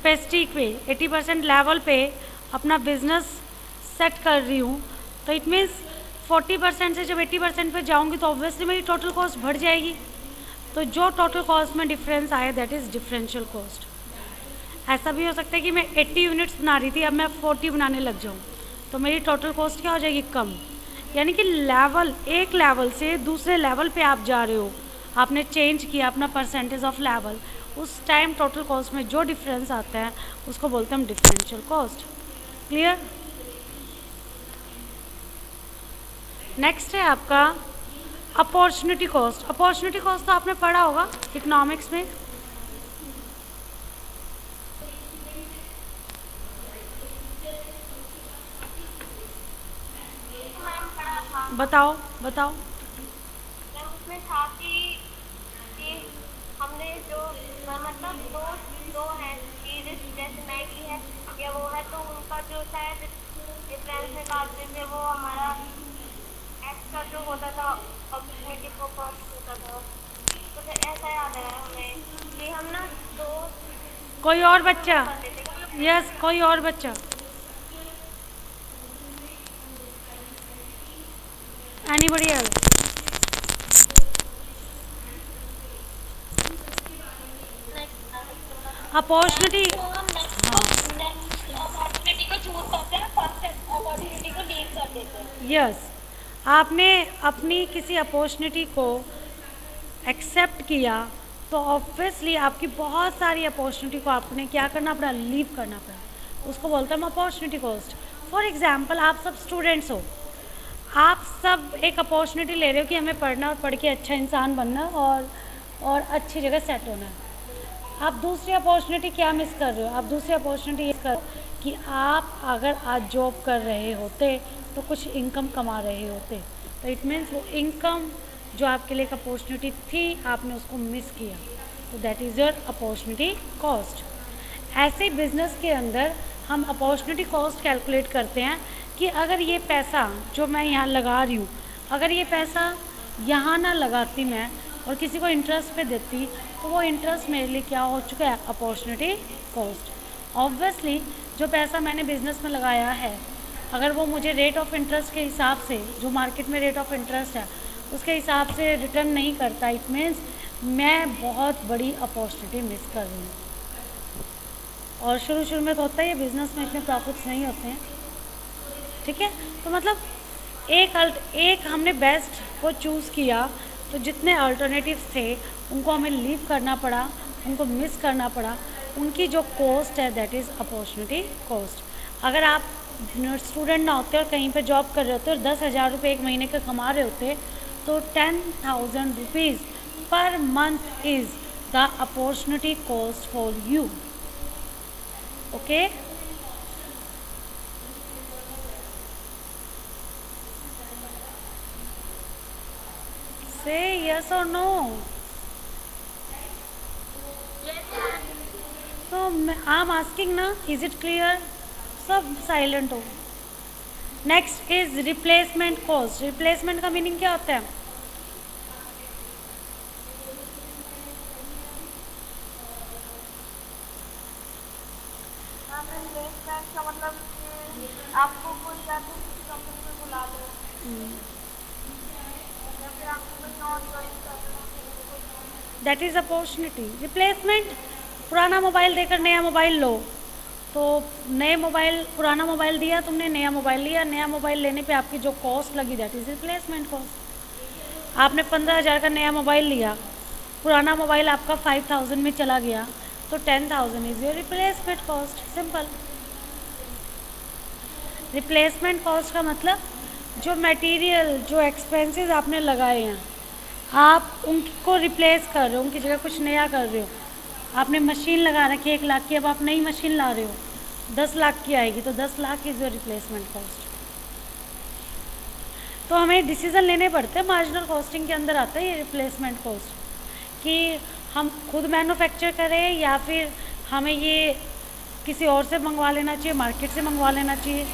Capacity पे 80% level पे अपना बिजनेस सेट कर रही हूँ, तो इट मीन्स 40% से जब 80% पे जाऊँगी तो ऑब्वियसली मेरी टोटल कॉस्ट बढ़ जाएगी। तो जो टोटल कॉस्ट में डिफरेंस आए दैट इज़ डिफरेंशियल कॉस्ट। ऐसा भी हो सकता है कि मैं 80 यूनिट्स बना रही थी, अब मैं 40 बनाने लग जाऊँ, तो मेरी टोटल कॉस्ट क्या हो जाएगी? कम। यानी कि लेवल, एक लेवल से दूसरे लेवल पे आप जा रहे हो, आपने चेंज किया अपना परसेंटेज ऑफ लेवल, उस टाइम टोटल कॉस्ट में जो डिफरेंस आता है उसको बोलते हैं हम डिफरेंशियल कॉस्ट। क्लियर? नेक्स्ट है आपका अपॉर्चुनिटी कॉस्ट। अपॉर्चुनिटी कॉस्ट तो आपने पढ़ा होगा इकोनॉमिक्स में। बताओ बताओ। उसमें था कि हमने जो मतलब दो है चीज, जैसे मैगी है या वो है, तो उनका जो शायद डिफरेंस निकालते थे वो हमारा एक्स्ट्रा जो होता था अपॉर्चुनिटी को कॉस्ट होता था। तो फिर ऐसा याद है हमें कि हम ना दो कोई और बच्चा? यस, कोई और बच्चा? Anybody else? अपॉर्चुनिटी, अपॉर्चुनिटी को चूज करते हैं, फर्स्ट अपॉर्चुनिटी को लीव कर देते हैं। यस, आपने अपनी किसी अपॉर्चुनिटी को एक्सेप्ट किया तो ऑब्वियसली आपकी बहुत सारी अपॉर्चुनिटी को आपने क्या करना पड़ा? लीव करना पड़ा। उसको बोलते हैं हम अपॉर्चुनिटी कॉस्ट। फॉर एग्जाम्पल, आप सब स्टूडेंट्स हो, आप सब एक अपॉर्चुनिटी ले रहे हो कि हमें पढ़ना और पढ़ के अच्छा इंसान बनना और अच्छी जगह सेट होना है। आप दूसरी अपॉर्चुनिटी क्या मिस कर रहे हो? आप दूसरी अपॉर्चुनिटी ये कर कि आप अगर आज जॉब कर रहे होते तो कुछ इनकम कमा रहे होते, तो इट मीन्स वो इनकम जो आपके लिए एक अपॉर्चुनिटी थी आपने उसको मिस किया, तो that is your opportunity cost. ऐसे बिजनेस के अंदर हम अपॉर्चुनिटी कॉस्ट कैलकुलेट करते हैं कि अगर ये पैसा जो मैं यहाँ लगा रही हूँ, अगर ये पैसा यहाँ ना लगाती मैं और किसी को इंटरेस्ट पे देती, तो वो इंटरेस्ट मेरे लिए क्या हो चुका है? Opportunity cost. ऑब्वियसली जो पैसा मैंने बिजनेस में लगाया है, अगर वो मुझे रेट ऑफ इंटरेस्ट के हिसाब से, जो मार्केट में रेट ऑफ इंटरेस्ट है उसके हिसाब से रिटर्न नहीं करता, इट मीन्स मैं बहुत बड़ी अपॉर्चुनिटी मिस कर रही हूँ। और शुरू में तो होता है ये बिज़नेस में इतने प्रॉफिट्स नहीं होते हैं, ठीक है? तो मतलब एक हमने बेस्ट को चूज़ किया, तो जितने अल्टरनेटिव्स थे उनको हमें लीव करना पड़ा, उनको मिस करना पड़ा। उनकी जो कॉस्ट है दैट इज़ अपॉर्चुनिटी कॉस्ट। अगर आप स्टूडेंट ना होते और कहीं पे जॉब कर रहे होते और 10,000 रुपये एक महीने का कमा रहे होते, तो 10,000 rupees per month is the opportunity cost for you. Okay? Say yes or no. So I'm asking ना, is it clear? सब साइलेंट हो। Next is replacement cost. Replacement का मीनिंग क्या होता है? मतलब आपको कोई जाके किसी कंपनी में बुला लो या फिर आपको कोई और ज्वाइन करना, दैट इज़ अपॉर्चुनिटी। रिप्लेसमेंट, पुराना मोबाइल देकर नया मोबाइल लो, तो नए मोबाइल, पुराना मोबाइल दिया तुमने, नया मोबाइल लिया, नया मोबाइल लेने पे आपकी जो कॉस्ट लगी दैट इज़ रिप्लेसमेंट कॉस्ट। आपने 15,000 का नया मोबाइल लिया, पुराना मोबाइल आपका 5,000 में चला गया, तो 10,000 is your replacement cost. Simple. Replacement cost का मतलब जो मटेरियल, जो एक्सपेंसेस आपने लगाए हैं, आप उनको रिप्लेस कर रहे हो, उनकी जगह कुछ नया कर रहे हो। आपने मशीन लगा रखी है 1 लाख की, अब आप नई मशीन ला रहे हो 10 लाख की आएगी, तो 10 lakh is your replacement cost. तो हमें डिसीज़न लेने पड़ते हैं, मार्जिनल कॉस्टिंग के अंदर आता है ये रिप्लेसमेंट कॉस्ट, कि हम खुद मैन्युफैक्चर करें या फिर हमें ये किसी और से मंगवा लेना चाहिए, मार्केट से मंगवा लेना चाहिए,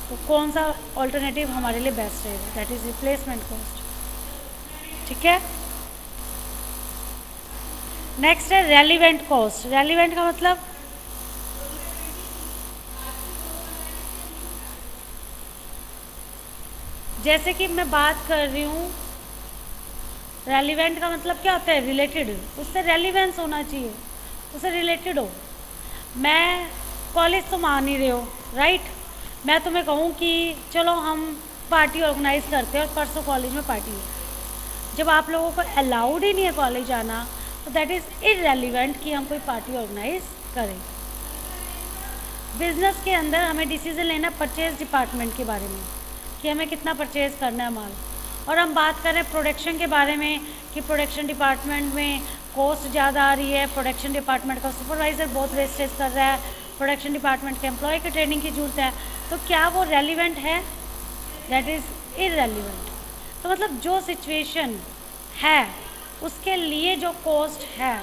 तो कौन सा ऑल्टरनेटिव हमारे लिए बेस्ट रहेगा, दैट इज़ रिप्लेसमेंट कॉस्ट। ठीक है? नेक्स्ट है रेलिवेंट कॉस्ट। रेलिवेंट का मतलब जैसे कि मैं बात कर रही हूँ, रेलिवेंट का मतलब क्या होता है? रिलेटेड, उससे रेलिवेंस होना चाहिए, उससे रिलेटेड हो। मैं कॉलेज तो मान ही रहे हो, राइट? मैं तुम्हें कहूँ कि चलो हम पार्टी ऑर्गेनाइज करते हैं और परसों कॉलेज में पार्टी है, जब आप लोगों को अलाउड ही नहीं है कॉलेज आना, तो दैट इज़ इररेलीवेंट कि हम कोई पार्टी ऑर्गेनाइज करें। बिजनेस के अंदर हमें डिसीजन लेना परचेज डिपार्टमेंट के बारे में कि हमें कितना परचेज करना है माल, और हम बात करें प्रोडक्शन के बारे में कि प्रोडक्शन डिपार्टमेंट में कॉस्ट ज़्यादा आ रही है, प्रोडक्शन डिपार्टमेंट का सुपरवाइज़र बहुत वेस्टेज कर रहा है, प्रोडक्शन डिपार्टमेंट के एम्प्लॉय की ट्रेनिंग की ज़रूरत है, तो क्या वो रेलिवेंट है? That is irrelevant. तो मतलब जो सिचुएशन है उसके लिए जो कॉस्ट है,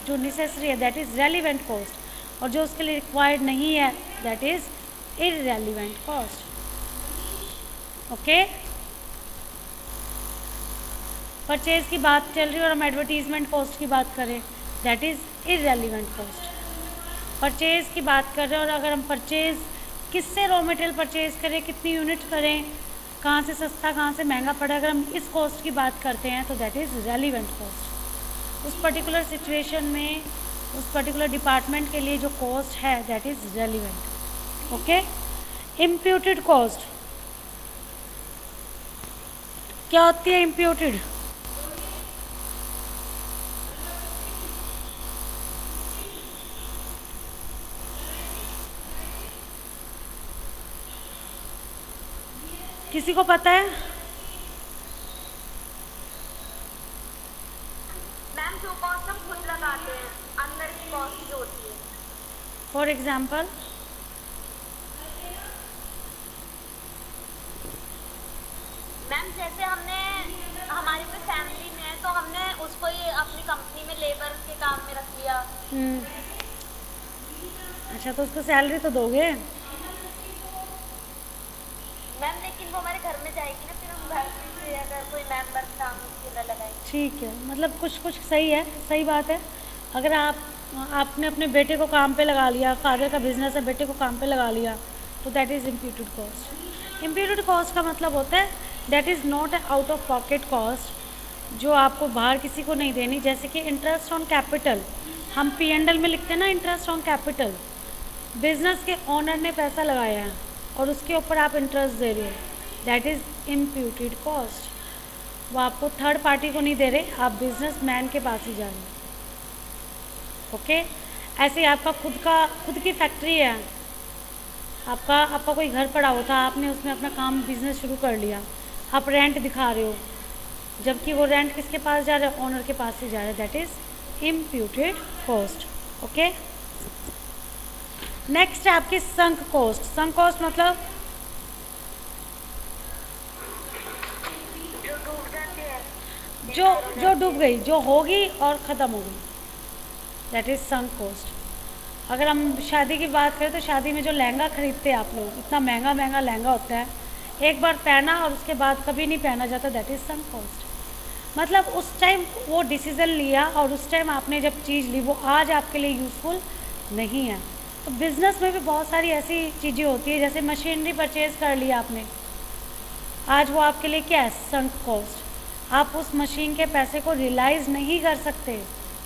जो नेसेसरी है, दैट इज़ रेलिवेंट कॉस्ट, और जो उसके लिए रिक्वायर्ड नहीं है, that is irrelevant cost. Okay, purchase की बात चल रही है और हम एडवर्टीजमेंट कॉस्ट की बात करें, that is irrelevant cost. Purchase की बात कर रहे हैं, और अगर हम परचेज किससे रॉ मटेरियल परचेज करें, कितनी यूनिट करें, कहाँ से सस्ता कहाँ से महंगा पड़ा, अगर हम इस कॉस्ट की बात करते हैं तो दैट इज़ रेलिवेंट कॉस्ट। उस पर्टिकुलर सिचुएशन में, उस पर्टिकुलर डिपार्टमेंट के लिए जो कॉस्ट है, that is relevant. Okay, imputed cost क्या होती है? इम्प्यूटेड किसी को पता है? मैम जो कॉस्ट हम खुद लगाते हैं, अंदर की कॉस्ट जो होती है। फॉर एग्जाम्पल, मैम जैसे हमने, हमारी कोई फैमिली में है तो हमने उसको ही अपनी कंपनी में लेबर के काम में रख लिया। अच्छा, तो उसको सैलरी तो दोगे? मैम लेकिन वो हमारे घर में जाएगी ना, फिर हम घर से अगर कोई मेंबर काम उसके लिए लगाएंगे। ठीक है, मतलब कुछ कुछ सही है, सही बात है। अगर आपने अपने बेटे को काम पे लगा लिया, फादर का बिजनेस है, बेटे को काम पे लगा लिया, तो that is imputed cost. Imputed cost का मतलब होता है that is not out of pocket cost, जो आपको बाहर किसी को नहीं देनी। जैसे कि इंटरेस्ट ऑन कैपिटल, हम P&L में लिखते हैं ना, इंटरेस्ट ऑन कैपिटल। बिजनेस के ओनर ने पैसा लगाया है और उसके ऊपर आप इंटरेस्ट दे रहे हो, दैट इज़ इम्प्यूटेड कॉस्ट। वो आपको थर्ड पार्टी को नहीं दे रहे, आप बिजनेस मैन के पास ही जा रहे हो। ओके, ऐसे ही आपका खुद की फैक्ट्री है, आपका कोई घर पड़ा हुआ था, आपने उसमें अपना काम बिजनेस शुरू कर लिया, आप रेंट दिखा रहे हो, जबकि वो रेंट किसके पास जा रहा है? ओनर के पास ही जा रहा है, that is imputed cost. Okay, next है आपकी संक कॉस्ट। संक कॉस्ट मतलब जो डूब जाती है, जो डूब गई, जो होगी और ख़त्म हो गई, दैट इज़ संक कॉस्ट। अगर हम शादी की बात करें तो शादी में जो लहंगा खरीदते हैं आप लोग, इतना महंगा महंगा लहंगा होता है, एक बार पहना और उसके बाद कभी नहीं पहना जाता, दैट इज़ संक कॉस्ट। मतलब उस टाइम वो डिसीज़न लिया और उस टाइम आपने जब चीज़ ली, वो आज आपके लिए यूज़फुल नहीं है। तो बिज़नेस में भी बहुत सारी ऐसी चीज़ें होती है, जैसे मशीनरी परचेज़ कर लिया आपने, आज वो आपके लिए क्या है? Sunk cost. आप उस मशीन के पैसे को रियलाइज़ नहीं कर सकते,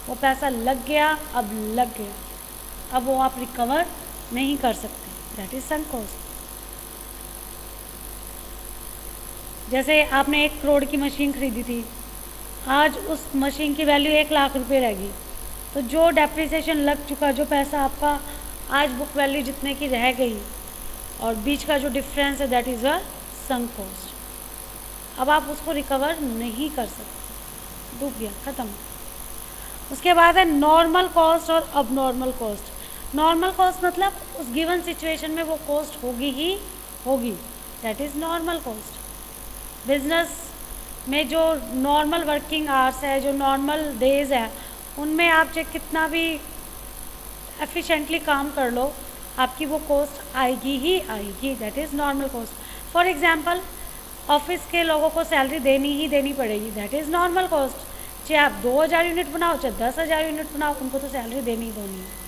वो पैसा लग गया, अब लग गया, अब वो आप रिकवर नहीं कर सकते, दैट इज़ संक कॉस्ट। जैसे आपने 1 करोड़ की मशीन खरीदी थी, आज उस मशीन की वैल्यू 1 लाख रुपए रहेगी, तो जो डेप्रिसिएशन लग चुका, जो पैसा आपका आज बुक वैल्यू जितने की रह गई और बीच का जो डिफरेंस है, that is a sunk cost. अब आप उसको रिकवर नहीं कर सकते, डूब गया, ख़त्म। उसके बाद है नॉर्मल कॉस्ट और अबनॉर्मल कॉस्ट। नॉर्मल कॉस्ट मतलब उस गिवन सिचुएशन में वो कॉस्ट होगी ही होगी, that is normal cost. Business में जो नॉर्मल वर्किंग आवर्स है, जो नॉर्मल डेज है, उनमें आप चाहे कितना भी एफिशिएंटली काम कर लो, आपकी वो कॉस्ट आएगी ही आएगी, that is normal cost. For example, office के लोगों को सैलरी देनी ही देनी पड़ेगी, दैट इज़ नॉर्मल कॉस्ट। चाहे आप 2000 यूनिट बनाओ, चाहे 10,000 यूनिट बनाओ, उनको तो सैलरी देनी ही देनी है।